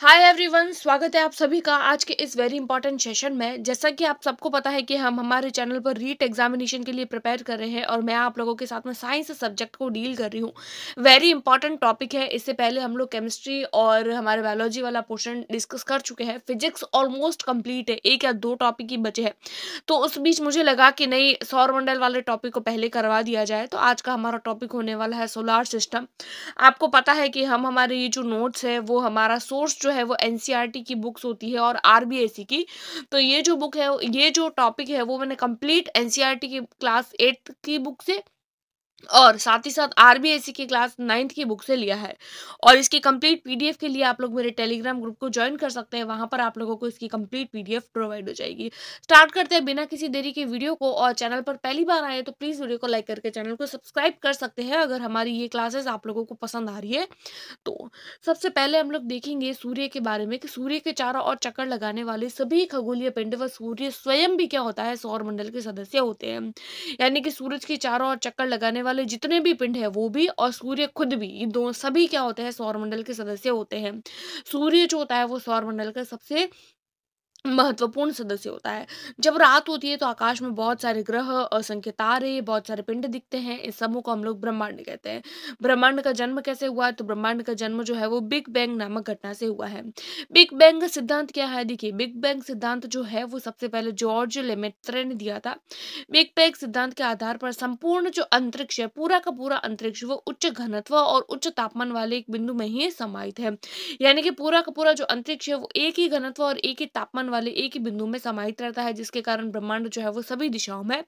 Hi everyone, स्वागत है आप सभी का आज के इस वेरी इंपॉर्टेंट सेशन में। जैसा कि आप सबको पता है कि हम हमारे चैनल पर रीट एग्जामिनेशन के लिए प्रिपेयर कर रहे हैं और मैं आप लोगों के साथ में साइंस सब्जेक्ट को डील कर रही हूँ। वेरी इंपॉर्टेंट टॉपिक है। इससे पहले हम लोग केमिस्ट्री और हमारे बायोलॉजी वाला पोर्शन डिस्कस कर चुके हैं। फिजिक्स ऑलमोस्ट कंप्लीट है, एक या दो टॉपिक ही बचे हैं। तो उस बीच मुझे लगा कि नहीं, सौरमंडल वाले टॉपिक को पहले करवा दिया जाए। तो आज का हमारा टॉपिक होने वाला है सोलार सिस्टम। आपको पता है कि हम हमारे ये जो नोट्स है वो हमारा सोर्स जो है वो एनसीईआरटी की बुक्स होती है और आरबीएसई की। तो ये जो बुक है, ये जो टॉपिक है वो मैंने कंप्लीट एनसीईआरटी की क्लास 8 की बुक से और साथ ही साथ आरबीएसई की क्लास 9th की बुक से लिया है। और इसकी कंप्लीट पीडीएफ के लिए आप लोग मेरे टेलीग्राम ग्रुप को ज्वाइन कर सकते हैं। वहां पर आप लोगों को इसकी कंप्लीट पीडीएफ प्रोवाइड हो जाएगी। स्टार्ट करते हैं बिना किसी देरी के वीडियो को। और चैनल पर पहली बार आए तो प्लीज वीडियो को लाइक करके चैनल को सब्सक्राइब कर सकते हैं अगर हमारी ये क्लासेस आप लोगों को पसंद आ रही है तो। सबसे पहले हम लोग देखेंगे सूर्य के बारे में कि सूर्य के चारों ओर चक्कर लगाने वाले सभी खगोलीय पिंड व सूर्य स्वयं भी क्या होता है, सौर मंडल के सदस्य होते हैं। यानी कि सूरज के चारों ओर चक्कर लगाने वाले जितने भी पिंड है वो भी और सूर्य खुद भी, ये दो सभी क्या होते हैं, सौरमंडल के सदस्य होते हैं। सूर्य जो होता है वो सौरमंडल का सबसे महत्वपूर्ण सदस्य होता है। जब रात होती है तो आकाश में बहुत सारे ग्रह, असंख्य तारे, बहुत सारे पिंड दिखते हैं। इस समूह को हम लोग ब्रह्मांड कहते हैं। ब्रह्मांड का जन्म कैसे हुआ है? तो ब्रह्मांड का जन्म जो है वो बिग बैंग नामक घटना से हुआ है। बिग बैंग सिद्धांत क्या है? देखिए, बिग बैंग सिद्धांत जो है वो सबसे पहले जॉर्ज लेमेत्रे ने दिया था। बिग बैंग सिद्धांत के आधार पर संपूर्ण जो अंतरिक्ष है, पूरा का पूरा अंतरिक्ष, वो उच्च घनत्व और उच्च तापमान वाले एक बिंदु में ही समाहित है। यानी कि पूरा का पूरा जो अंतरिक्ष है वो एक ही घनत्व और एक ही तापमान वाले एक ही बिंदु में समाहित रहता है, जिसके कारण ब्रह्मांड जो है वो सभी दिशाओं में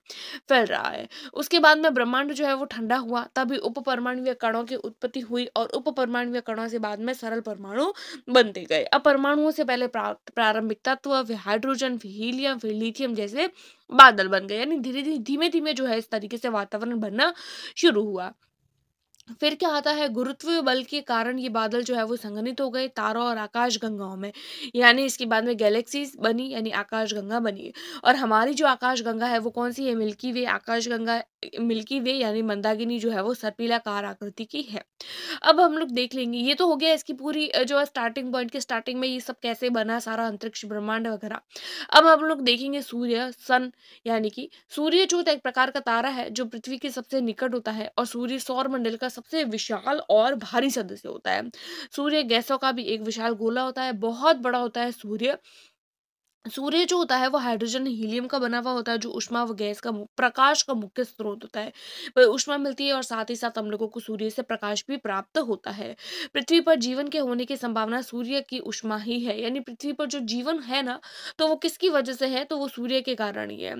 फैल रहा है। उसके बाद में ब्रह्मांड जो है वो ठंडा हुआ, तभी उप परमाणुवीय कणों की उत्पत्ति हुई और उप परमाणुवीय कणों से बाद में सरल परमाणु बनते गए। अब परमाणुओं से पहले प्रारंभिक तत्व, फिर हाइड्रोजन, फिर हीलियम, फिर लिथियम जैसे बादल बन गए। यानी धीरे धीरे धीमे धीमे जो है इस तरीके से वातावरण बनना शुरू हुआ। फिर क्या आता है, गुरुत्वीय बल के कारण ये बादल जो है वो संघनित हो गए तारों और आकाश गंगाओं में। यानी इसके बाद में गैलेक्सीज बनी, यानी आकाश गंगा बनी। और हमारी जो आकाश गंगा है वो कौन सी है? मिल्की वे आकाश गंगा। मिल्की वे यानी मंदाकिनी जो है वो सर्पिलाकार आकृति की है। अब हम लोग देख लेंगे, ये तो हो गया इसकी पूरी जो है स्टार्टिंग पॉइंट के स्टार्टिंग में ये सब कैसे बना, सारा अंतरिक्ष ब्रह्मांड वगैरह। अब हम लोग देखेंगे सूर्य, सन। यानी कि सूर्य जो होता है एक प्रकार का तारा है जो पृथ्वी के सबसे निकट होता है और सूर्य सौर मंडल का सबसे विशाल और भारी सदस्य होता है। सूर्य गैसों का भी एक विशाल गोला होता है, बहुत बड़ा होता है सूर्य। सूर्य जो होता है वो हाइड्रोजन हीलियम का बना हुआ होता है, जो ऊष्मा व गैस का प्रकाश का मुख्य स्रोत होता है। वह ऊष्मा मिलती है और साथ ही साथ हम लोगों को सूर्य से प्रकाश भी प्राप्त होता है। पृथ्वी पर जीवन के होने की संभावना सूर्य की ऊष्मा ही है। यानी पृथ्वी पर जो जीवन है ना, तो वो किसकी वजह से है? तो वो सूर्य के कारण ही है।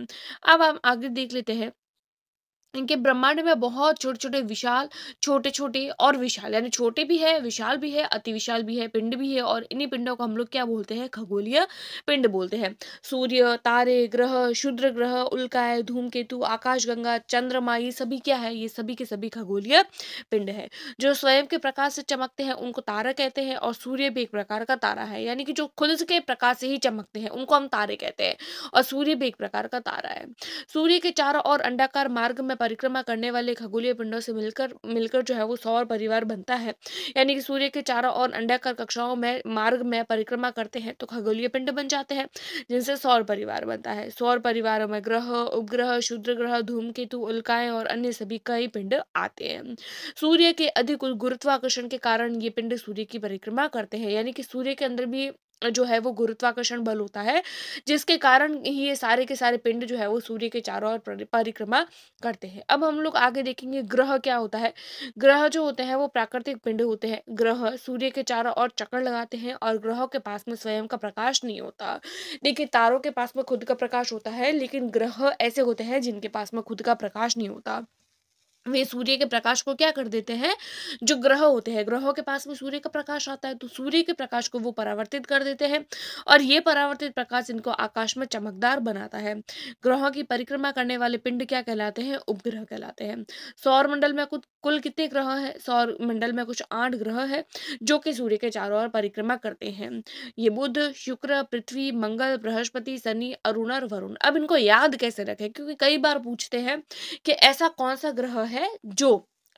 अब हम आगे देख लेते हैं। इनके ब्रह्मांड में बहुत छोटे-छोटे विशाल, छोटे-छोटे और विशाल, यानी छोटे भी है, विशाल भी है, अति विशाल भी है, पिंड भी है और इन्हीं पिंडों को हम लोग क्या बोलते हैं? खगोलीय पिंड बोलते हैं। सूर्य, तारे, ग्रह, क्षुद्र ग्रह, उल्काएँ, धूमकेतु, आकाशगंगा, चंद्रमा, ये सभी क्या है? ये सभी के सभी खगोलीय पिंड है। जो स्वयं के प्रकाश से चमकते हैं उनको तारा कहते हैं और सूर्य भी एक प्रकार का तारा है। यानी कि जो खुद के प्रकाश से ही चमकते हैं उनको हम तारे कहते हैं और सूर्य भी एक प्रकार का तारा है। सूर्य के चारों ओर अंडाकार मार्ग में परिक्रमा करने वाले खगोलीय पिंडों से मिलकर मिलकर जो है वो सौर परिवार बनता है। यानी कि सूर्य के चारों ओर अंडाकार कक्षाओं में मार्ग में परिक्रमा करते हैं तो खगोलीय पिंड बन जाते हैं, जिनसे सौर परिवार बनता है। सौर परिवारों में ग्रह, उपग्रह, क्षुद्र ग्रह, धूमकेतु, उल्काएं और अन्य सभी कई पिंड आते हैं। सूर्य के अधिक गुरुत्वाकर्षण के कारण ये पिंड सूर्य की परिक्रमा करते हैं। यानी कि सूर्य के अंदर भी जो है वो गुरुत्वाकर्षण बल होता है, जिसके कारण ही ये सारे के सारे पिंड जो है वो सूर्य के चारों ओर परिक्रमा करते हैं। अब हम लोग आगे देखेंगे ग्रह क्या होता है। ग्रह जो होते हैं वो प्राकृतिक पिंड होते हैं। ग्रह सूर्य के चारों ओर चक्कर लगाते हैं और ग्रहों के पास में स्वयं का प्रकाश नहीं होता। देखिए, तारों के पास में खुद का प्रकाश होता है, लेकिन ग्रह ऐसे होते हैं जिनके पास में खुद का प्रकाश नहीं होता। वे सूर्य के प्रकाश को क्या कर देते हैं? जो ग्रह होते हैं, ग्रहों के पास में सूर्य का प्रकाश आता है तो सूर्य के प्रकाश को वो परावर्तित कर देते हैं और ये परावर्तित प्रकाश इनको आकाश में चमकदार बनाता है। ग्रहों की परिक्रमा करने वाले पिंड क्या कहलाते हैं? उपग्रह कहलाते हैं। सौर मंडल में कुल कुल कितने ग्रह हैं? सौर मंडल में कुछ 8 ग्रह है जो कि सूर्य के चारों ओर परिक्रमा करते हैं। ये बुध, शुक्र, पृथ्वी, मंगल, बृहस्पति, शनि, अरुण और वरुण। अब इनको याद कैसे रखें? क्योंकि कई बार पूछते हैं कि ऐसा कौन सा ग्रह है जो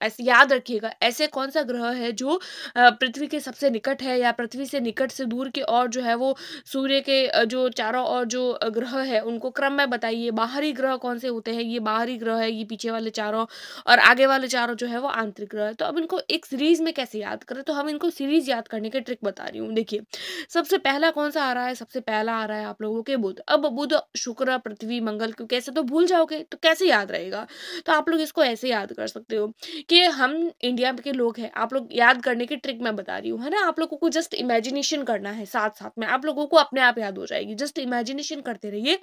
ऐसे याद रखिएगा, ऐसे कौन-सा ग्रह है जो पृथ्वी के सबसे निकट है या पृथ्वी से निकट से दूर के और जो है वो सूर्य के जो चारों ओर जो ग्रह है उनको क्रम में बताइए। बाहरी ग्रह कौन-से होते हैं, ये बाहरी ग्रह है, ये पीछे वाले चारों और आगे वाले चारों जो है वो आंतरिक ग्रह है। तो अब इनको एक सीरीज़ में कैसे याद करें, तो हम इनको सीरीज़ याद करने के ट्रिक बता रही हूँ। देखिए, सबसे पहला कौन-सा आ रहा है, सबसे पहला आ रहा है आप लोगों के बुध। अब बुध, शुक्र, पृथ्वी, मंगल क्योंकि ऐसे तो भूल जाओगे, तो कैसे याद रहेगा? तो आप लोग इसको ऐसे याद कर सकते हो कि हम इंडिया के लोग हैं, आप लोग याद करने की ट्रिक मैं बता रही हूँ, है ना? आप लोगों को जस्ट इमेजिनेशन करना है साथ-साथ में, आप लोगों को अपने आप याद हो जाएगी। जस्ट इमेजिनेशन करते रहिए।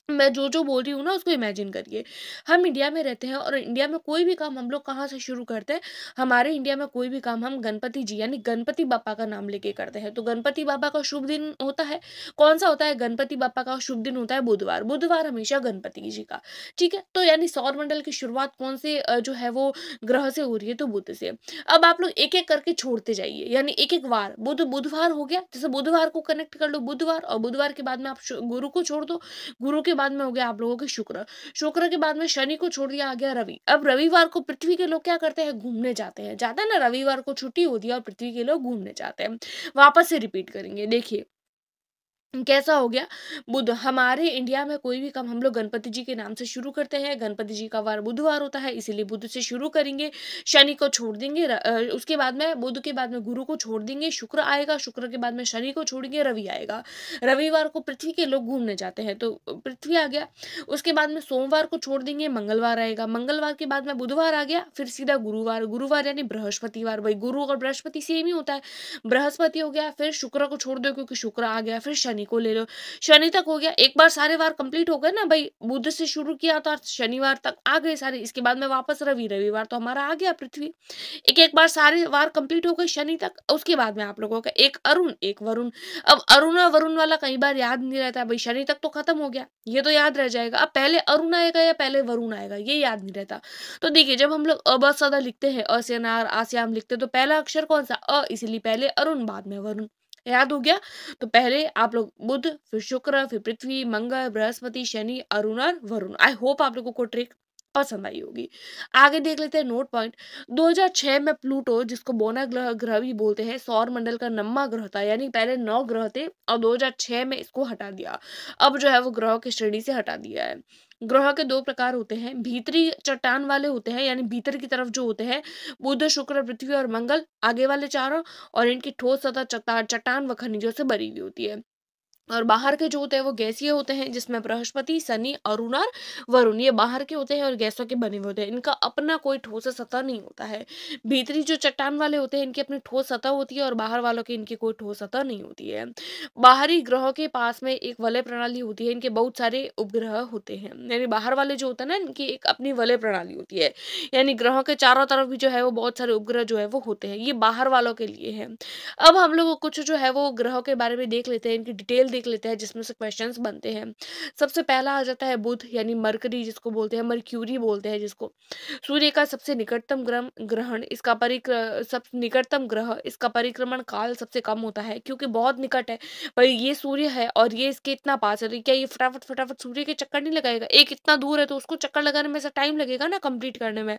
मैं जो-जो बोल रही हूँ ना उसको इमेजिन करिए। हम इंडिया में रहते हैं और इंडिया में कोई भी काम हम लोग कहाँ से शुरू करते हैं, हमारे इंडिया में कोई भी काम हम गणपति जी यानी गणपति बाप्पा का नाम लेके करते हैं। तो गणपति बाप्पा का शुभ दिन होता है, कौन-सा होता है? गणपति बाप्पा का शुभ दिन होता है बुधवार, बुधवार हमेशा गणपति जी का, ठीक है? तो यानी सौर मंडल की शुरुआत कौन से जो है वो ग्रह से हो रही है? तो बुध से। अब आप लोग एक-एक करके छोड़ते जाइए, यानी एक-एक वार, बुधवार हो गया, जैसे बुधवार को कनेक्ट कर लो बुधवार और बुधवार के बाद में आप गुरु को छोड़ दो, गुरु के बाद में हो गया आप लोगों के शुक्र, शुक्र के बाद में शनि को छोड़ दिया, आ गया रवि। अब रविवार को पृथ्वी के लोग क्या करते हैं? घूमने जाते हैं ना, रविवार को छुट्टी होती है और पृथ्वी के लोग घूमने जाते हैं। वापस से रिपीट करेंगे, देखिए कैसा हो गया? बुध, हमारे इंडिया में कोई भी काम हम लोग गणपति जी के नाम से शुरू करते हैं, गणपति जी का वार बुधवार होता है, इसीलिए बुध से शुरू करेंगे, शनि को छोड़ देंगे, उसके बाद में बुध के बाद में गुरु को छोड़ देंगे, शुक्र आएगा, शुक्र के बाद में शनि को छोड़ेंगे, रवि आएगा। रविवार को पृथ्वी के लोग घूमने जाते हैं, तो पृथ्वी आ गया, उसके बाद में सोमवार को छोड़ देंगे, मंगलवार आएगा, मंगलवार के बाद में बुधवार आ गया, फिर सीधा गुरुवार, गुरुवार यानी बृहस्पतिवार, वही गुरु और बृहस्पति सेम ही होता है, बृहस्पति हो गया, फिर शुक्र को छोड़ दो क्योंकि शुक्र आ गया, फिर शनि को ले लो, शनि तक हो गया, एक बार सारे वार कंप्लीट हो गए ना भाई, बुध से शुरू किया था शनिवार तक आ गए सारे, इसके बाद में वापस रवि, रविवार तो हमारा आ गया पृथ्वी, एक एक बार सारे वार कंप्लीट हो गए शनि तक, उसके बाद में आप लोगों का एक अरुण एक वरुण। अब अरुण और वरुण वाला कई बार याद नहीं रहता भाई, शनि तक तो खत्म हो गया, ये तो याद रह जाएगा, अब पहले अरुण आएगा या पहले वरुण आएगा ये याद नहीं रहता। तो देखिए, जब हम लोग अ ब स द लिखते हैं, अ से अनार, आ से आम लिखते हैं, तो पहला अक्षर कौन सा? अ, इसीलिए पहले अरुण बाद में वरुण, याद हो गया? तो पहले आप लोग बुध, फिर शुक्र, फिर पृथ्वी, मंगल, बृहस्पति, शनि, अरुण और वरुण। आई होप आप लोगों को ट्रिक पसंद आई होगी। आगे देख लेते हैं नोट पॉइंट। 2006 में प्लूटो, जिसको बोना ग्रह ग्रह भी बोलते हैं, सौर मंडल का 9वां ग्रह था, यानी पहले 9 ग्रह थे और 2006 में इसको हटा दिया। अब जो है वो ग्रहों की श्रेणी से हटा दिया है। ग्रह के 2 प्रकार होते हैं, भीतरी चट्टान वाले होते हैं, यानी भीतर की तरफ जो होते हैं, बुध, शुक्र, पृथ्वी और मंगल, आगे वाले चारों, और इनकी ठोस सतह चट्टान व खनिजों से भरी हुई होती है। और बाहर के जो होते हैं वो गैसीय होते हैं, जिसमें बृहस्पति, शनि, अरुण और वरुण, ये बाहर के होते हैं और गैसों के बने हुए होते हैं, इनका अपना कोई ठोस सतह नहीं होता है। भीतरी जो चट्टान वाले होते हैं इनकी अपनी ठोस सतह होती है और बाहर वालों की इनकी कोई ठोस सतह नहीं होती है। बाहरी ग्रहों के पास में एक वलय प्रणाली होती है, इनके बहुत सारे उपग्रह होते हैं, यानी बाहर वाले जो होते हैं ना, इनकी एक अपनी वलय प्रणाली होती है, यानी ग्रहों के चारों तरफ भी जो है वो बहुत सारे उपग्रह जो है वो होते हैं, ये बाहर वालों के लिए है। अब हम लोग कुछ जो है वो ग्रहों के बारे में देख लेते हैं, इनकी डिटेल देख लेते हैं, जिसमें से क्वेश्चंस बनते हैं। सबसे पहला आ जाता है बुध, यानी मरकरी जिसको बोलते हैं, मर्क्यूरी बोलते हैं जिसको, सूर्य का सबसे निकटतम ग्रहण, इसका सब निकटतम ग्रह, इसका परिक्रमण काल सबसे कम होता है क्योंकि बहुत निकट है भाई, ये सूर्य है और ये इसके इतना पास है, तो क्या ये फटाफट फटाफट सूर्य के चक्कर नहीं लगाएगा? एक इतना दूर है तो उसको चक्कर लगाने में से टाइम लगेगा ना कंप्लीट करने में,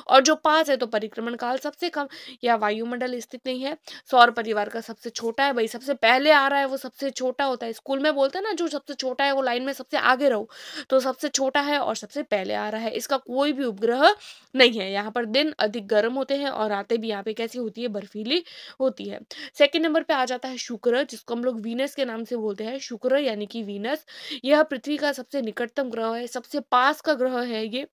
और जो पास है तो परिक्रमण काल सबसे कम, या वायुमंडल स्थित नहीं है, सौर परिवार का सबसे छोटा है भाई, सबसे पहले आ रहा है वो सबसे छोटा होता है, स्कूल में बोलते हैं ना जो सबसे छोटा है वो लाइन में सबसे आगे रहो, तो सबसे छोटा है और सबसे पहले आ रहा है, इसका कोई भी उपग्रह नहीं है। यहाँ पर दिन अधिक गर्म होते हैं और रातें भी यहाँ पे कैसी होती है? बर्फीली होती है। सेकंड नंबर पे आ जाता है शुक्र, जिसको हम लोग वीनस के नाम से बोलते हैं, शुक्र यानी कि वीनस, यह पृथ्वी का सबसे निकटतम ग्रह है, सबसे पास का ग्रह है ये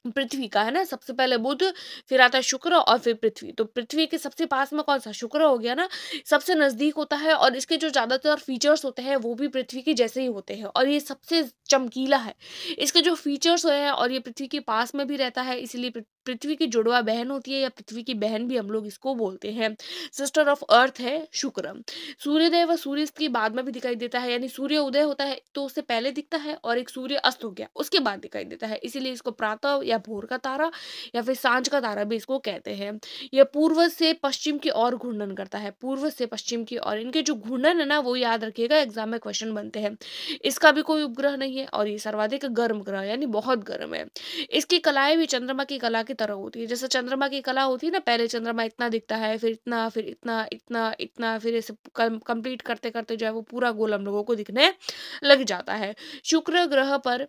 पृथ्वी का, है ना? सबसे पहले बुध, फिर आता है शुक्र और फिर पृथ्वी। तो पृथ्वी के सबसे पास में कौन-सा? शुक्र हो गया ना? सबसे नज़दीक होता है और इसके जो ज़्यादातर फीचर्स होते हैं वो भी पृथ्वी के जैसे ही होते हैं और ये सबसे चमकीला है। इसके जो फीचर्स हैं और ये पृथ्वी के पास में भी रहता है, इसलिए पृथ्वी की जुड़वा बहन होती है या पृथ्वी की बहन भी हम लोग इसको बोलते हैं। सिस्टर ऑफ अर्थ है शुक्र। सूर्योदय व सूर्यास्त के बाद में भी दिखाई देता है, यानी सूर्य उदय होता है तो उससे पहले दिखता है और एक सूर्य अस्त हो गया उसके बाद दिखाई देता है, इसीलिए इसको प्रातः या भोर का तारा या फिर सांझ का तारा भी इसको कहते हैं। यह पूर्व से पश्चिम की ओर घूर्णन करता है, पूर्व से पश्चिम की ओर। इनके जो घूर्णन है ना, वो याद रखिएगा, एग्जाम में क्वेश्चन बनते हैं। इसका भी कोई उपग्रह नहीं है और ये सर्वाधिक गर्म ग्रह यानी बहुत गर्म है। इसकी कलाएं भी चंद्रमा की कला की तरह होती है। जैसे चंद्रमा की कला होती है ना, पहले चंद्रमा इतना दिखता है, फिर इतना, फिर इतना, इतना, इतना, फिर इसे कंप्लीट करते करते जो है वो पूरा गोल हम लोगों को दिखने लग जाता है। शुक्र ग्रह पर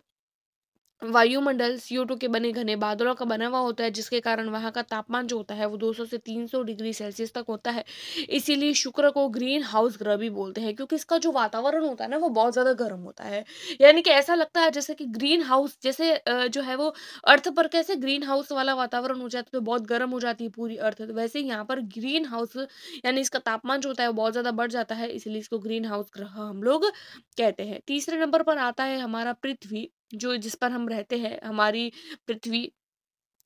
वायुमंडल CO2 के बने घने बादलों का बना हुआ होता है, जिसके कारण वहां का तापमान जो होता है वो 200 से 300 डिग्री सेल्सियस तक होता है। इसीलिए शुक्र को ग्रीन हाउस ग्रह भी बोलते हैं, क्योंकि इसका जो वातावरण होता है ना, वो बहुत ज्यादा गर्म होता है। यानी कि ऐसा लगता है जैसे कि ग्रीन हाउस, जैसे जो है वो अर्थ पर कैसे ग्रीन हाउस वाला वातावरण हो जाता है, तो बहुत गर्म हो जाती है पूरी अर्थ, तो वैसे ही यहाँ पर ग्रीन हाउस यानी इसका तापमान जो होता है वो बहुत ज्यादा बढ़ जाता है, इसलिए इसको ग्रीन हाउस ग्रह हम लोग कहते हैं। तीसरे नंबर पर आता है हमारा पृथ्वी, जो जिस पर हम रहते हैं, हमारी पृथ्वी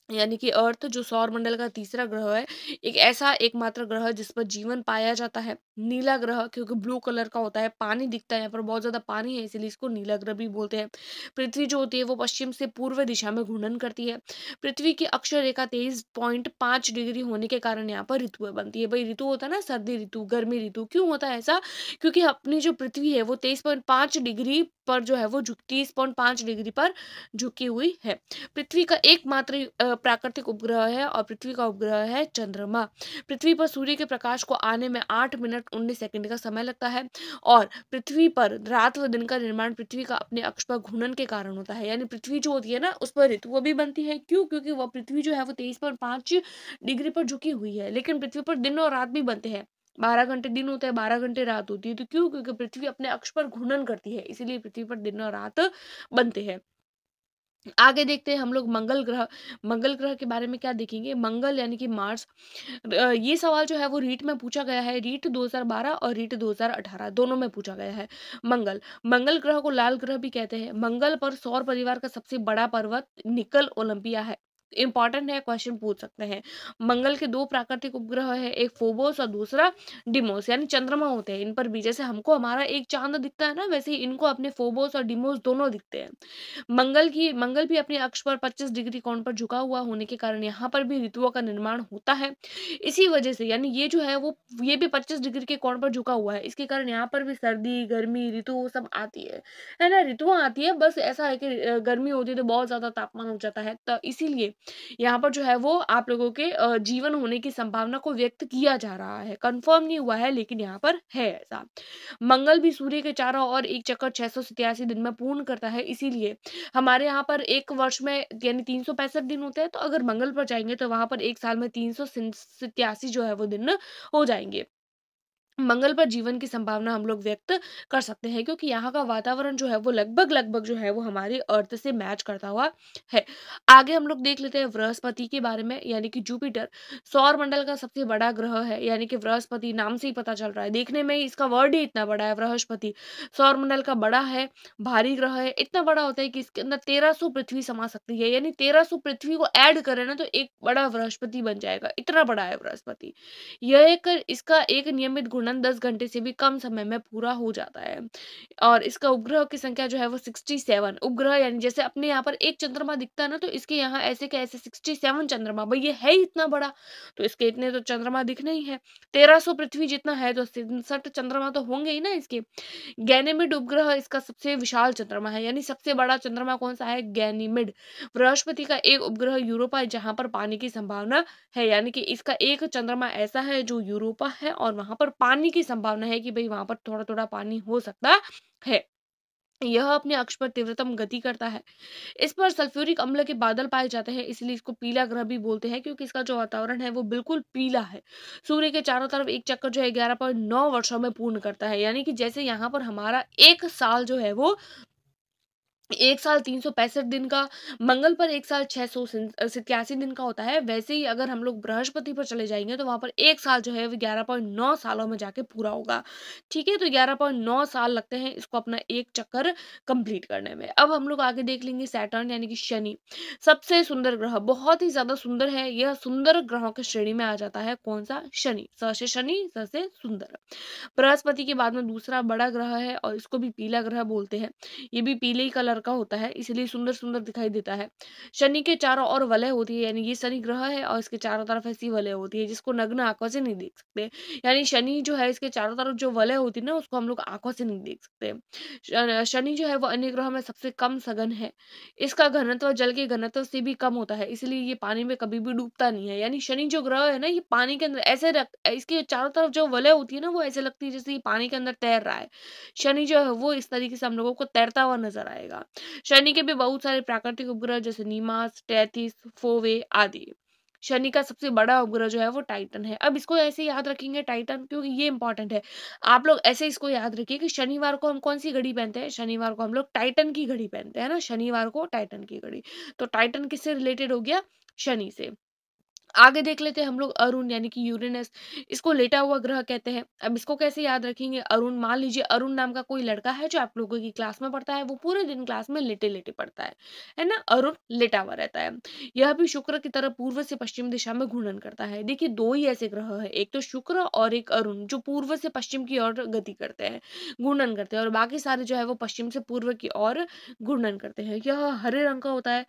यानी कि अर्थ, जो सौर मंडल का तीसरा ग्रह है। एक ऐसा एकमात्र ग्रह है जिस पर जीवन पाया जाता है। नीला ग्रह क्योंकि ब्लू कलर का होता है, पानी दिखता है, यहाँ पर बहुत ज्यादा पानी है, इसलिए इसको नीला ग्रह भी बोलते हैं। पृथ्वी जो होती है वो पश्चिम से पूर्व दिशा में घूर्णन करती है। पृथ्वी की अक्षर रेखा 23.5 डिग्री होने के कारण यहाँ पर ऋतुएं बनती है। भाई ऋतु होता है ना, सर्दी ऋतु, गर्मी ऋतु, क्यों होता है ऐसा? क्योंकि अपनी जो पृथ्वी है वो 23.5 डिग्री पर जो है वो 30.5 डिग्री पर झुकी हुई है। पृथ्वी का एकमात्र प्राकृतिक उपग्रह है और पृथ्वी का उपग्रह है चंद्रमा। पृथ्वी पर सूर्य के प्रकाश को आने में 8 मिनट 19 सेकंड का समय लगता है और पृथ्वी पर रात व दिन का निर्माण पृथ्वी का अपने अक्ष पर घूर्णन के कारण होता है। यानी पृथ्वी जो होती है ना, उस पर ऋतुएं भी बनती है। क्यों? क्योंकि वह पृथ्वी जो है वो 23.5 डिग्री पर झुकी हुई है, लेकिन पृथ्वी पर दिन और रात भी बनते हैं। 12 घंटे दिन होता है, 12 घंटे रात होती है। तो क्यों? क्योंकि पृथ्वी अपने अक्ष पर घूर्णन करती है, इसीलिए पृथ्वी पर दिन और रात बनते हैं। आगे देखते हैं हम लोग मंगल ग्रह। मंगल ग्रह के बारे में क्या देखेंगे? मंगल यानी कि मार्स। ये सवाल जो है वो रीट में पूछा गया है, रीट 2012 और रीट 2018 दोनों में पूछा गया है। मंगल मंगल ग्रह को लाल ग्रह भी कहते हैं। मंगल पर सौर परिवार का सबसे बड़ा पर्वत निकल ओलंपिया है। इंपॉर्टेंट है, क्वेश्चन पूछ सकते हैं। मंगल के दो प्राकृतिक उपग्रह है, एक फोबोस और दूसरा डिमोस, यानी चंद्रमा होते हैं। इन पर भी जैसे हमको हमारा एक चांद दिखता है ना, वैसे ही इनको अपने फोबोस और डिमोस दोनों दिखते हैं। मंगल भी अपने अक्ष पर 25 डिग्री कोण पर झुका हुआ होने के कारण यहाँ पर भी ऋतुओं का निर्माण होता है। इसी वजह से, यानी ये जो है वो ये भी 25 डिग्री के कोण पर झुका हुआ है, इसके कारण यहाँ पर भी सर्दी गर्मी ऋतु वो सब आती है ना, ऋतुआं आती है। बस ऐसा है कि गर्मी होती है तो बहुत ज्यादा तापमान हो जाता है, तो इसीलिए यहाँ पर जो है वो आप लोगों के जीवन होने की संभावना को व्यक्त किया जा रहा है। कंफर्म नहीं हुआ है, लेकिन यहाँ पर है ऐसा। मंगल भी सूर्य के चारों ओर एक चक्कर 687 दिन में पूर्ण करता है, इसीलिए हमारे यहाँ पर एक वर्ष में यानी 365 दिन होते हैं, तो अगर मंगल पर जाएंगे तो वहां पर एक साल में 387 जो है वो दिन हो जाएंगे। मंगल पर जीवन की संभावना हम लोग व्यक्त कर सकते हैं, क्योंकि यहाँ का वातावरण जो है वो लगभग लगभग जो है वो हमारी अर्थ से मैच करता हुआ है। आगे हम लोग देख लेते हैं बृहस्पति के बारे में, यानी कि जुपिटर सौर मंडल का सबसे बड़ा ग्रह है। यानी कि बृहस्पति नाम से ही पता चल रहा है, देखने में ही इसका वर्ड ही इतना बड़ा है। बृहस्पति सौर मंडल का बड़ा है, भारी ग्रह है, इतना बड़ा होता है कि इसके अंदर 1300 पृथ्वी समा सकती है। यानी 1300 पृथ्वी को ऐड करें ना, तो एक बड़ा बृहस्पति बन जाएगा, इतना बड़ा है बृहस्पति। यह एक इसका एक नियमित घूर्णन 10 घंटे से भी कम समय में पूरा हो जाता है। और इसका उपग्रह की संख्या जो है वो 67 उपग्रह, यानी जैसे अपने यहाँ पर एक चंद्रमा दिखता है ना, तो इसके यहाँ ऐसे के ऐसे 67 चंद्रमा। भाई ये है ही इतना बड़ा, तो इसके इतने तो चंद्रमा दिखने ही है। 1300 पृथ्वी जितना है तो 67 चंद्रमा तो होंगे ही ना इसके। गैनेमिड उपग्रह इसका सबसे विशाल चंद्रमा है, यानी सबसे बड़ा चंद्रमा कौन सा है? गैनीमिड। बृहस्पति का एक उपग्रह यूरोपा है, जहां पर पानी की संभावना है। यानी कि इसका एक चंद्रमा ऐसा है जो यूरोपा है और वहां पर पानी की संभावना है कि भाई वहां पर थोड़ा थोड़ा पानी हो सकता है। यह अपने अक्ष पर तीव्रतम गति करता है। इस पर सल्फ्यूरिक अम्ल के बादल पाए जाते हैं, इसलिए इसको पीला ग्रह भी बोलते हैं, क्योंकि इसका जो वातावरण है वो बिल्कुल पीला है। सूर्य के चारों तरफ एक चक्कर जो है 11.9 वर्षों में पूर्ण करता है। यानी कि जैसे यहाँ पर हमारा एक साल जो है वो एक साल 365 दिन का, मंगल पर एक साल 687 दिन का होता है, वैसे ही अगर हम लोग बृहस्पति पर चले जाएंगे तो वहां पर एक साल जो है वो 11.9 सालों में जाके पूरा होगा। ठीक है, तो 11.9 साल लगते हैं इसको अपना एक चक्कर कंप्लीट करने में। अब हम लोग आगे देख लेंगे सैटर्न यानी कि शनि। सबसे सुंदर ग्रह, बहुत ही ज्यादा सुंदर है, यह सुंदर ग्रहों की श्रेणी में आ जाता है। कौन सा? शनि। स से शनि, स से सुंदर। बृहस्पति के बाद में दूसरा बड़ा ग्रह है और इसको भी पीला ग्रह बोलते हैं। ये भी पीले ही कलर कलर का होता है, इसलिए सुंदर-सुंदर दिखाई देता है। शनि के चारों ओर वलय होती है, यानी ये शनि ग्रह है और इसके चारों तरफ ऐसी वलय होती है जिसको नग्न आँखों से नहीं देख सकते। यानी शनि जो है इसके चारों तरफ जो वलय होती है ना, उसको हम लोग आँखों से नहीं देख सकते। शनि जो है वो अन्य ग्रहों में सबसे कम सघन है। इसका घनत्व जल के घनत्व से भी कम होता है, इसलिए ये पानी में कभी भी डूबता नहीं है। यानी शनि जो ग्रह है ना, ये पानी के अंदर ऐसे इसके चारों तरफ जो वलय होती है ना, वो ऐसे लगती है जैसे ये पानी के अंदर तैर रहा है। शनि जो है वो इस तरीके से हम लोगों को तैरता हुआ नज़र आएगा। शनि के भी बहुत सारे प्राकृतिक उपग्रह जैसे नीमास, टेथिस, फोवे आदि। शनि का सबसे बड़ा उपग्रह जो है वो टाइटन है। अब इसको ऐसे याद रखेंगे टाइटन, क्योंकि ये इंपॉर्टेंट है। आप लोग ऐसे इसको याद रखिए कि शनिवार को हम कौन-सी घड़ी पहनते हैं? शनिवार को हम लोग टाइटन की घड़ी पहनते हैं ना, शनिवार को टाइटन की घड़ी। तो टाइटन किससे रिलेटेड हो गया? शनि से। आगे देख लेते हैं हम लोग अरुण यानी कि यूरेनस। इसको लेटा हुआ ग्रह कहते हैं। अब इसको कैसे याद रखेंगे? अरुण, मान लीजिए अरुण नाम का कोई लड़का है जो आप लोगों की क्लास में पढ़ता है, वो पूरे दिन क्लास में लेटे-लेटे पढ़ता है ना? अरुण लेटा हुआ रहता है। यह भी शुक्र की तरह पूर्व से पश्चिम दिशा में घूर्णन करता है। देखिए 2 ही ऐसे ग्रह हैं, एक तो शुक्र और एक अरुण, जो पूर्व से पश्चिम की ओर गति करते हैं, घूर्णन करते हैं, और बाकी सारे जो है वो पश्चिम से पूर्व की ओर घूर्णन करते हैं। यह हरे रंग का होता है।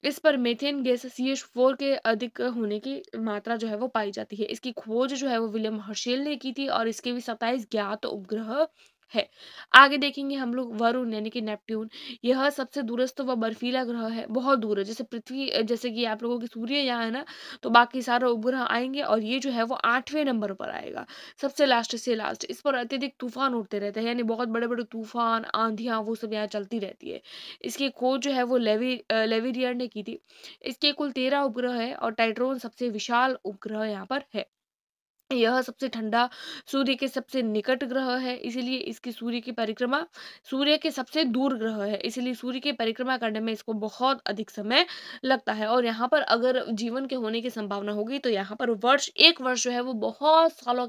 इस पर मीथेन गैस CH4 के अधिक होने की मात्रा जो है वो पाई जाती है। इसकी खोज जो है वो विलियम हर्शेल ने की थी और इसके भी 27 ज्ञात उपग्रह है। आगे देखेंगे हम लोग वरुण यानी कि नेपट्यून। यह सबसे दूरस्थ व बर्फीला ग्रह है, बहुत दूर है। जैसे पृथ्वी, जैसे कि आप लोगों की सूर्य यहाँ है ना, तो बाकी सारे उपग्रह आएंगे और ये जो है वो 8वें नंबर पर आएगा, सबसे लास्ट से लास्ट। इस पर अत्यधिक तूफान उठते रहते हैं, यानी बहुत बड़े बड़े तूफान, आंधियां, वो सब यहाँ चलती रहती है। इसकी खोज जो है वो लेविरियर ने की थी। इसके कुल 13 उपग्रह है और टाइट्रोन सबसे विशाल उपग्रह यहाँ पर है। यह सबसे ठंडा, सूर्य के सबसे निकट ग्रह है, इसीलिए इसकी सूर्य की परिक्रमा, सूर्य के सबसे दूर ग्रह है, इसीलिए सूर्य की परिक्रमा करने में इसको बहुत अधिक समय लगता है। और यहाँ पर अगर जीवन के होने की संभावना होगी तो यहाँ पर एक वर्ष जो है वो बहुत सालों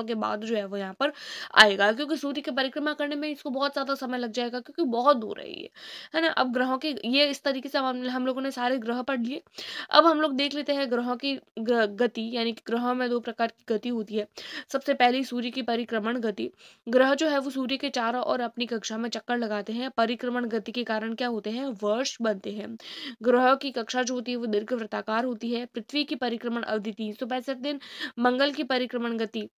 के बाद जो है वो यहाँ पर आएगा, क्योंकि सूर्य की परिक्रमा करने में इसको बहुत ज़्यादा समय लग जाएगा, क्योंकि बहुत दूर है ये, है ना? अब ग्रहों के ये इस तरीके से हम लोगों ने सारे ग्रह पढ़ लिए। अब हम लोग देख लेते हैं ग्रहों की गति, यानी कि ग्रहों में 2 प्रकार की गति होती है। सबसे पहली सूर्य की परिक्रमण गति। ग्रह जो है वो सूर्य के चारों ओर अपनी कक्षा में चक्कर लगाते हैं। परिक्रमण गति के कारण क्या होते हैं? वर्ष बनते हैं। ग्रहों की कक्षा जो होती है वो दीर्घवृत्ताकार होती है। पृथ्वी की परिक्रमण अवधि 365 दिन, मंगल की परिक्रमण गति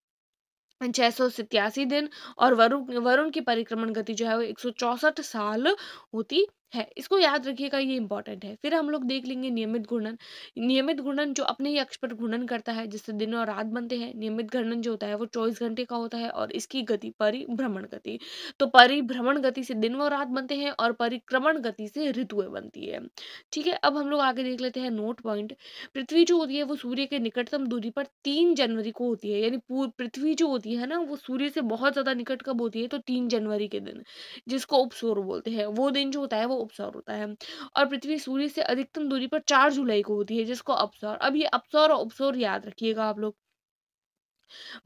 687 दिन और वरुण वरुण की परिक्रमण गति जो है वो 164 साल होती है। इसको याद रखिएगा, ये इंपॉर्टेंट है। फिर हम लोग देख लेंगे नियमित घूर्णन। नियमित घूर्णन जो अपने ही अक्ष पर घूर्णन करता है, जिससे दिन और रात बनते हैं। नियमित घूर्णन जो होता है वो 24 घंटे का होता है और इसकी गति परिभ्रमण गति। तो परिभ्रमण गति से दिन व रात बनते हैं और परिक्रमण गति से ऋतुएं बनती है। ठीक है, अब हम लोग आगे देख लेते हैं नोट पॉइंट। पृथ्वी जो होती है वो सूर्य के निकटतम दूरी पर 3 जनवरी को होती है, यानी पृथ्वी जो होती है ना, वो सूर्य से बहुत ज्यादा निकट कब होती है? तो 3 जनवरी के दिन, जिसको उपसौर बोलते हैं, वो दिन जो होता है वो उपसौर होता है। और पृथ्वी सूर्य से अधिकतम दूरी पर 4 जुलाई को होती है, जिसको अपसौर। अब ये अपसौर और उपसौर याद रखिएगा आप लोग।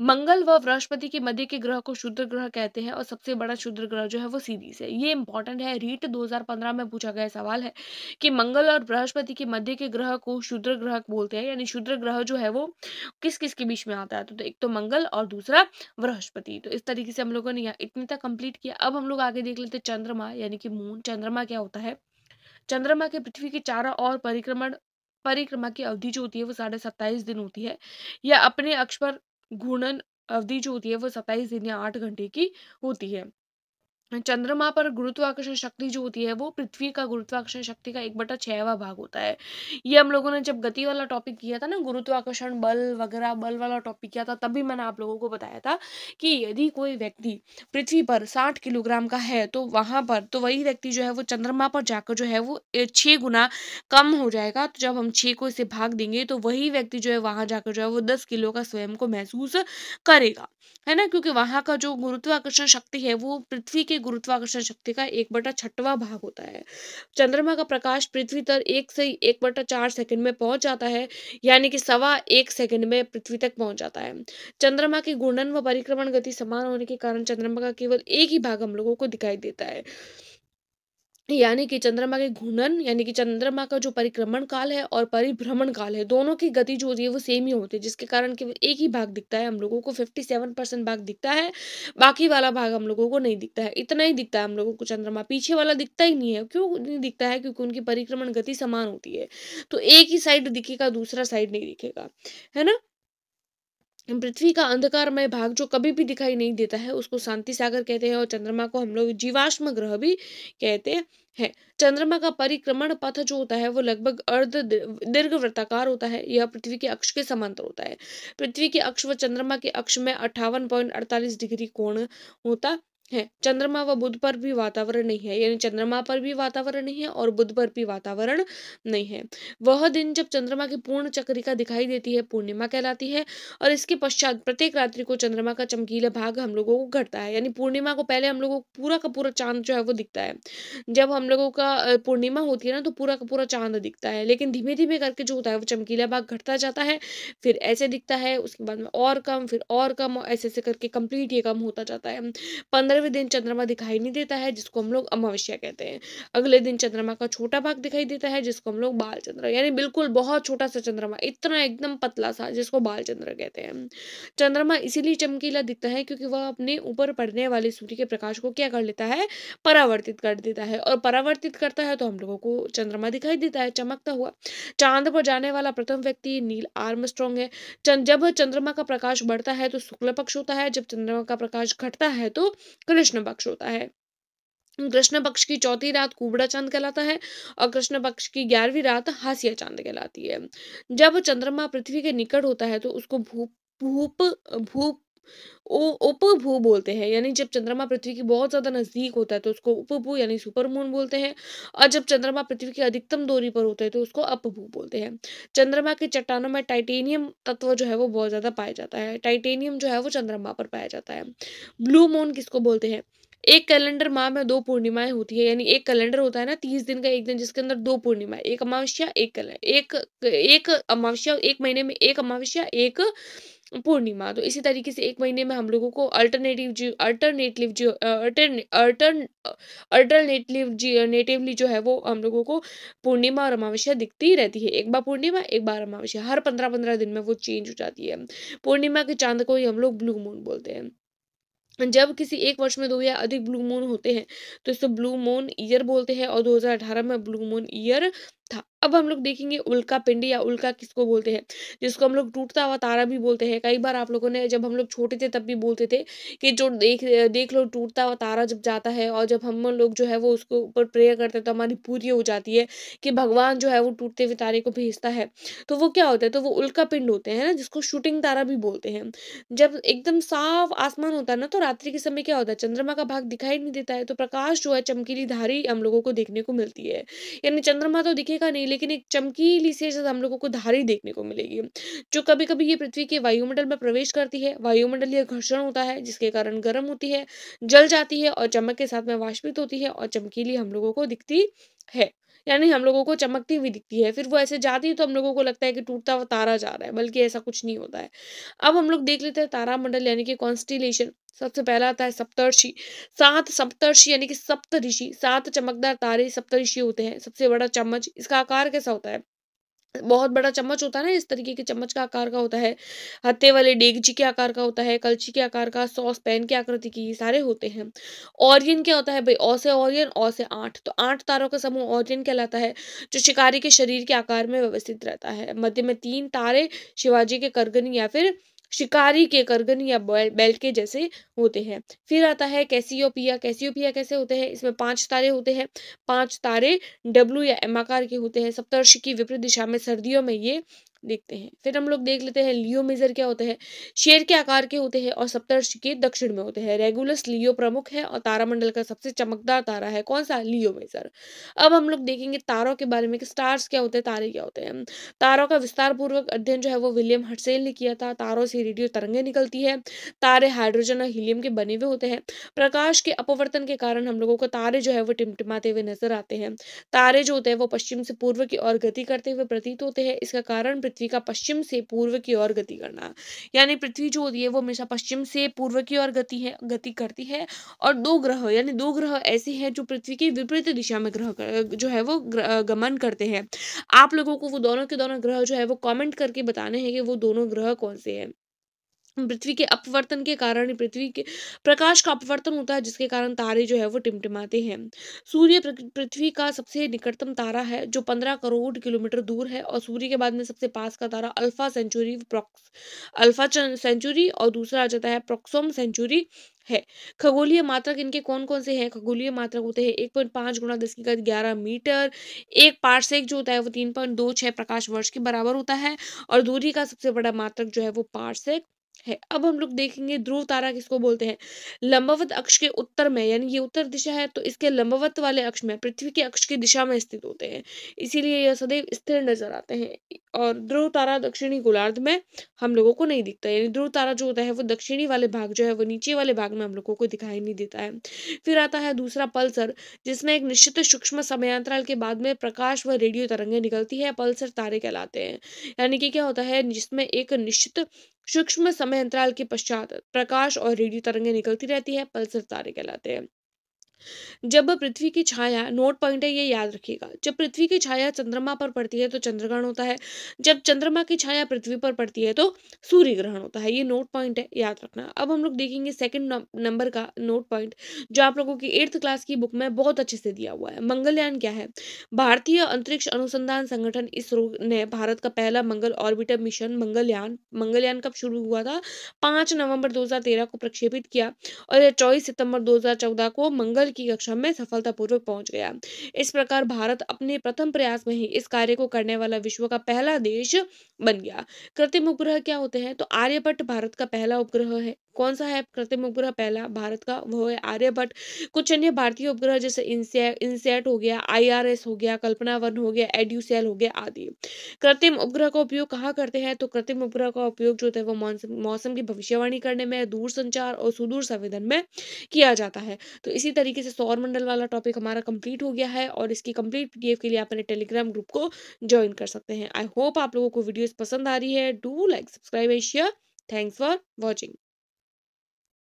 मंगल व बृहस्पति के मध्य के ग्रह को क्षुद्र ग्रह कहते हैं और सबसे बड़ा क्षुद्र ग्रह जो है वो सीरीज है। ये इंपॉर्टेंट है, रीट 2015 में पूछा गया सवाल है कि मंगल और बृहस्पति के मध्य के ग्रह को क्षुद्र ग्रह बोलते हैं, यानी क्षुद्र ग्रह जो है वो किस किस के बीच में आता है? तो एक तो मंगल और दूसरा बृहस्पति। तो इस तरीके से हम लोगों ने यहाँ इतने तक कंप्लीट किया। अब हम लोग आगे देख लेते हैं चंद्रमा यानी कि मून। चंद्रमा क्या होता है? चंद्रमा के पृथ्वी के चारों ओर परिक्रमा की अवधि जो होती है वो 27.5 दिन होती है, या अपने अक्ष पर घूर्णन अवधि जो होती है वो 27 दिन या 8 घंटे की होती है। चंद्रमा पर गुरुत्वाकर्षण शक्ति जो होती है वो पृथ्वी का गुरुत्वाकर्षण शक्ति का 1/6वां भाग होता है। ये हम लोगों ने जब गति वाला टॉपिक किया था ना, गुरुत्वाकर्षण बल वगैरह बल वाला टॉपिक किया था, तभी मैंने आप लोगों को बताया था कि यदि कोई व्यक्ति पृथ्वी पर 60 किलोग्राम का है तो वहां पर तो वही व्यक्ति जो है वो चंद्रमा पर जाकर जो है वो 6 गुना कम हो जाएगा। तो जब हम 6 को इसे भाग देंगे तो वही व्यक्ति जो है वहां जाकर जो है वो 10 किलो का स्वयं को महसूस करेगा, है ना? क्योंकि वहां का जो गुरुत्वाकर्षण शक्ति है वो पृथ्वी के गुरुत्वाकर्षण शक्ति का 1/6वां भाग होता है। चंद्रमा का प्रकाश पृथ्वी तक 1 से 1/4 सेकंड में पहुंच जाता है, यानी कि 1.25 सेकंड में पृथ्वी तक पहुंच जाता है। चंद्रमा की घूर्णन व परिक्रमण गति समान होने के कारण चंद्रमा का केवल एक ही भाग हम लोगों को दिखाई देता है। यानी कि चंद्रमा के घूर्णन यानी कि चंद्रमा का जो परिक्रमण काल है और परिभ्रमण काल है, दोनों की गति जो होती है वो सेम ही होती है, जिसके कारण केवल एक ही भाग दिखता है हम लोगों को, 57% भाग दिखता है, बाकी वाला भाग हम लोगों को नहीं दिखता है। इतना ही दिखता है हम लोगों को चंद्रमा, पीछे वाला दिखता ही नहीं है। क्यों नहीं दिखता है? क्योंकि उनकी परिक्रमण गति समान होती है। तो एक ही साइड दिखेगा, दूसरा साइड नहीं दिखेगा, है ना? पृथ्वी का अंधकारमय भाग जो कभी भी दिखाई नहीं देता है, उसको शांति सागर कहते हैं, और चंद्रमा को हम लोग जीवाश्म ग्रह भी कहते हैं। चंद्रमा का परिक्रमण पथ जो होता है वो लगभग अर्ध दीर्घवृत्ताकार होता है। यह पृथ्वी के अक्ष के समांतर होता है। पृथ्वी के अक्ष व चंद्रमा के अक्ष में 58.48 डिग्री कोण होता है। चंद्रमा व बुध पर भी वातावरण नहीं है, यानी चंद्रमा पर भी वातावरण नहीं है और बुध पर भी वातावरण नहीं है। वह दिन जब चंद्रमा की पूर्ण चक्रिका दिखाई देती है, पूर्णिमा कहलाती है। और इसके पश्चात प्रत्येक रात्रि को चंद्रमा का चमकीला भाग हम लोगों को घटता है, यानी पूर्णिमा को पहले हम लोगों को पूरा का पूरा चांद जो है वो दिखता है। जब हम लोगों का पूर्णिमा होती है ना, तो पूरा का पूरा चांद दिखता है, लेकिन धीमे धीमे करके जो होता है वो चमकीला भाग घटता जाता है, फिर ऐसे दिखता है, उसके बाद में और कम, फिर और कम, और ऐसे ऐसे करके कंप्लीट ये कम होता जाता है। 15वें दिन चंद्रमा दिखाई नहीं देता है, जिसको हम लोग अमावस्या कहते हैं। अगले दिन चंद्रमा का छोटा भाग दिखाई देता है, जिसको हम लोग बाल चंद्र, यानी बिल्कुल बहुत छोटा सा चंद्रमा, इतना एकदम पतला सा, जिसको बाल चंद्र कहते हैं। चंद्रमा इसीलिए चमकीला दिखता है क्योंकि वह अपने ऊपर पड़ने वाले सूर्य के प्रकाश को क्या कर लेता है? परावर्तित कर देता है, और परावर्तित करता है तो हम लोगों को चंद्रमा दिखाई देता है चमकता हुआ। चांद पर जाने वाला प्रथम व्यक्ति नील आर्मस्ट्रॉन्ग है। जब चंद्रमा का प्रकाश बढ़ता है तो शुक्ल पक्ष होता है, जब चंद्रमा का प्रकाश घटता है तो कृष्ण पक्ष होता है। कृष्ण पक्ष की चौथी रात कुबड़ा चांद कहलाता है, और कृष्ण पक्ष की 11वीं रात हासिया चांद कहलाती है। जब चंद्रमा पृथ्वी के निकट होता है तो उसको भूप भूप उपभू बोलते हैं, यानी जब चंद्रमा पृथ्वी की बहुत ज्यादा नजदीक होता है तो उसको उपभू यानी सुपर मून बोलते हैं, और जब चंद्रमा पृथ्वी की अधिकतम दूरी पर होता है तो उसको अपभू बोलते हैं। चंद्रमा की चट्टानों में टाइटेनियम तत्व जो है वो बहुत ज्यादा पाया जाता है। टाइटेनियम जो है वो चंद्रमा पर पाया जाता है। ब्लू मून किसको बोलते हैं? एक कैलेंडर माह में दो पूर्णिमाएं होती है, यानी एक कैलेंडर होता है ना 30 दिन का, एक दिन जिसके अंदर दो पूर्णिमा, एक अमावस्या एक एक एक अमावस्या, एक महीने में एक अमावस्या एक पूर्णिमा। तो इसी तरीके से एक महीने में हम लोगों को अल्टरनेटिवली जो है वो हम लोगों को पूर्णिमा और अमावस्या दिखती रहती है। एक बार पूर्णिमा, एक बार अमावस्या, हर 15-15 दिन में वो चेंज हो जाती है। पूर्णिमा के चांद को ही हम लोग ब्लू मून बोलते हैं। जब किसी एक वर्ष में दो या अधिक ब्लू मून होते हैं तो इसे ब्लू मून ईयर बोलते हैं, और 2018 में ब्लू मून ईयर था। अब हम लोग देखेंगे उल्का पिंड, या उल्का किसको बोलते हैं, जिसको हम लोग टूटता हुआ तारा भी बोलते हैं। कई बार आप लोगों ने, जब हम लोग छोटे थे तब भी बोलते थे कि जो देख देख लो टूटता हुआ तारा जब जाता है, और जब हम लोग जो है वो उसके ऊपर प्रेयर करते हैं तो हमारी पूरी हो जाती है कि भगवान जो है वो टूटते हुए तारे को भेजता है। तो वो क्या होता है? तो वो उल्का पिंड होते हैं ना, जिसको शूटिंग तारा भी बोलते हैं। जब एकदम साफ आसमान होता है ना, तो रात्रि के समय क्या होता है? चंद्रमा का भाग दिखाई नहीं देता है, तो प्रकाश जो है चमकीली धारी हम लोगों को देखने को मिलती है। यानी चंद्रमा तो दिखेगा नहीं, लेकिन एक चमकीली सी जैसे हम लोगों को धारी देखने को मिलेगी, जो कभी कभी ये पृथ्वी के वायुमंडल में प्रवेश करती है। वायुमंडलीय घर्षण होता है, जिसके कारण गर्म होती है, जल जाती है, और चमक के साथ में वाष्पित होती है, और चमकीली हम लोगों को दिखती है। यानी हम लोगों को चमकती हुई दिखती है। फिर वो ऐसे जाती है तो हम लोगों को लगता है कि टूटता हुआ तारा जा रहा है, बल्कि ऐसा कुछ नहीं होता है। अब हम लोग देख लेते हैं तारामंडल, यानी कि कॉन्स्टिलेशन। सबसे पहला आता है सप्तर्षि। 7 सप्तर्षि यानी कि सप्तऋषि, 7 चमकदार तारे सप्तऋषि होते हैं। सबसे बड़ा चम्मच, इसका आकार कैसा होता है? बहुत बड़ा चम्मच होता है ना, इस तरीके के चम्मच का आकार का होता है। हत्थे वाले डेगची के आकार का होता है, कलछी के आकार का, सॉस पैन के आकृति की, ये सारे होते हैं। ओरियन क्या होता है भाई? ओ से ओरियन, ओ से 8, तो 8 तारों का समूह ओरियन कहलाता है, जो शिकारी के शरीर के आकार में व्यवस्थित रहता है। मध्य में 3 तारे शिवाजी के करगनी या फिर शिकारी के करगनी या बेल्ट के जैसे होते हैं। फिर आता है कैसियोपिया। कैसियोपिया कैसे होते हैं? इसमें 5 तारे होते हैं। 5 तारे डब्लू या एम आकार के होते हैं। सप्तर्षि की विपरीत दिशा में सर्दियों में ये दिखते हैं। फिर हम लोग देख लेते हैं लियो मेजर क्या होते हैं। शेर के आकार के होते हैं और सप्तर्षि के दक्षिण में होते हैं। रेगुलस लियो प्रमुख है और तारामंडल का सबसे चमकदार तारा है। कौन सा? लियो मेजर। अब हम लोग देखेंगे तारों के बारे में कि स्टार्स क्या होते हैं, तारे क्या होते हैं। तारों का विस्तार पूर्वक अध्ययन जो है वो विलियम हर्सेल ने किया था। तारों से रेडियो तरंगे निकलती है। तारे हाइड्रोजन और हीलियम के बने हुए होते हैं। प्रकाश के अपवर्तन के कारण हम लोगों को तारे जो है वो टिमटिमाते हुए नजर आते हैं। तारे जो होते हैं वो पश्चिम से पूर्व की ओर गति करते हुए प्रतीत होते हैं। इसका कारण पृथ्वी का पश्चिम से पूर्व की ओर गति करना। यानी पृथ्वी जो होती है वो हमेशा पश्चिम से पूर्व की ओर गति करती है। और 2 ग्रह यानी 2 ग्रह ऐसे हैं जो पृथ्वी की विपरीत दिशा में जो है वो गमन करते हैं। आप लोगों को वो दोनों के दोनों ग्रह जो है वो कमेंट करके बताने हैं कि वो दोनों ग्रह कौन से हैं। पृथ्वी के अपवर्तन के कारण ही पृथ्वी के प्रकाश का अपवर्तन होता है, जिसके कारण तारे जो है वो टिमटिमाते हैं। सूर्य पृथ्वी का सबसे निकटतम तारा है जो 15 करोड़ किलोमीटर दूर है, और सूर्य के बाद में सबसे पास का तारा अल्फा सेंचुरी और दूसरा आ जाता है प्रोक्सोम सेंचुरी है। खगोलीय मात्रक इनके कौन कौन से हैं? खगोलीय मात्रक होते हैं 1.5 गुणा 10⁻11 मीटर। एक पारसेक जो होता है वो 3.26 प्रकाश वर्ष के बराबर होता है, और दूरी का सबसे बड़ा मात्रक जो है वो पारसेक है। अब हम लोग देखेंगे ध्रुव तारा किसको बोलते हैं। लंबवत अक्ष के उत्तर में, यानी ये उत्तर दिशा है तो इसके लंबवत वाले अक्ष में, पृथ्वी के अक्ष की दिशा में स्थित होते हैं, इसीलिए यह सदैव स्थिर नजर आते हैं। और ध्रुव तारा दक्षिणी गोलार्ध में हम लोगों को नहीं दिखता, यानी ध्रुव तारा जो होता है वो दक्षिणी वाले भाग जो है वो नीचे वाले भाग में हम लोगों को दिखाई नहीं देता है। फिर आता है दूसरा पल्सर, जिसमें एक निश्चित सूक्ष्म समयांतराल के बाद में प्रकाश व रेडियो तरंगें निकलती है, पल्सर तारे कहलाते हैं। यानी कि क्या होता है, जिसमें एक निश्चित सूक्ष्म समय अंतराल के पश्चात प्रकाश और रेडियो तरंगें निकलती रहती है, पल्सर तारे कहलाते हैं। जब पृथ्वी की छाया, नोट पॉइंट है ये याद रखिएगा, जब पृथ्वी की छाया चंद्रमा पर पड़ती है तो चंद्रग्रहण होता है। जब चंद्रमा की छाया पृथ्वी पर पड़ती है तो सूर्य ग्रहण होता है। ये नोट पॉइंट है, याद रखना। अब हम लोग देखेंगे सेकंड नंबर का नोट पॉइंट, जो आप लोगों की 8th क्लास की बुक में बहुत अच्छे से दिया हुआ है। मंगलयान क्या है? भारतीय अंतरिक्ष अनुसंधान संगठन इसरो ने भारत का पहला मंगल ऑर्बिटर मिशन मंगलयान कब शुरू हुआ था? 5 नवंबर 2013 को प्रक्षेपित किया, और यह 24 सितंबर 2014 को मंगल की कक्षा में सफलतापूर्वक पहुंच गया। इस प्रकार भारत अपने प्रथम प्रयास में ही इस कार्य को करने वाला विश्व का पहला देश बन गया। कृत्रिम उपग्रह क्या होते हैं? तो आर्यभट्ट भारत का पहला उपग्रह है। कौन सा है कृत्रिम उपग्रह पहला भारत का? वो है आर्यभट्ट। कुछ अन्य भारतीय उपग्रह जैसे इनसैट हो गया, IRS हो गया, कल्पना 1 हो गया, एड्यूसेल हो गया आदि। कृत्रिम उपग्रह का उपयोग कहाँ करते हैं? तो कृत्रिम उपग्रह का उपयोग जो होता है वो मौसम की भविष्यवाणी करने में, दूर संचार और सुदूर संवेदन में किया जाता है। तो इसी तरीके से सौर मंडल वाला टॉपिक हमारा कंप्लीट हो गया है, और इसकी कंप्लीट PDF के लिए आप अपने टेलीग्राम ग्रुप को ज्वाइन कर सकते हैं। आई होप आप लोगों को वीडियोस पसंद आ रही है। Do like, subscribe and share. Thanks for watching.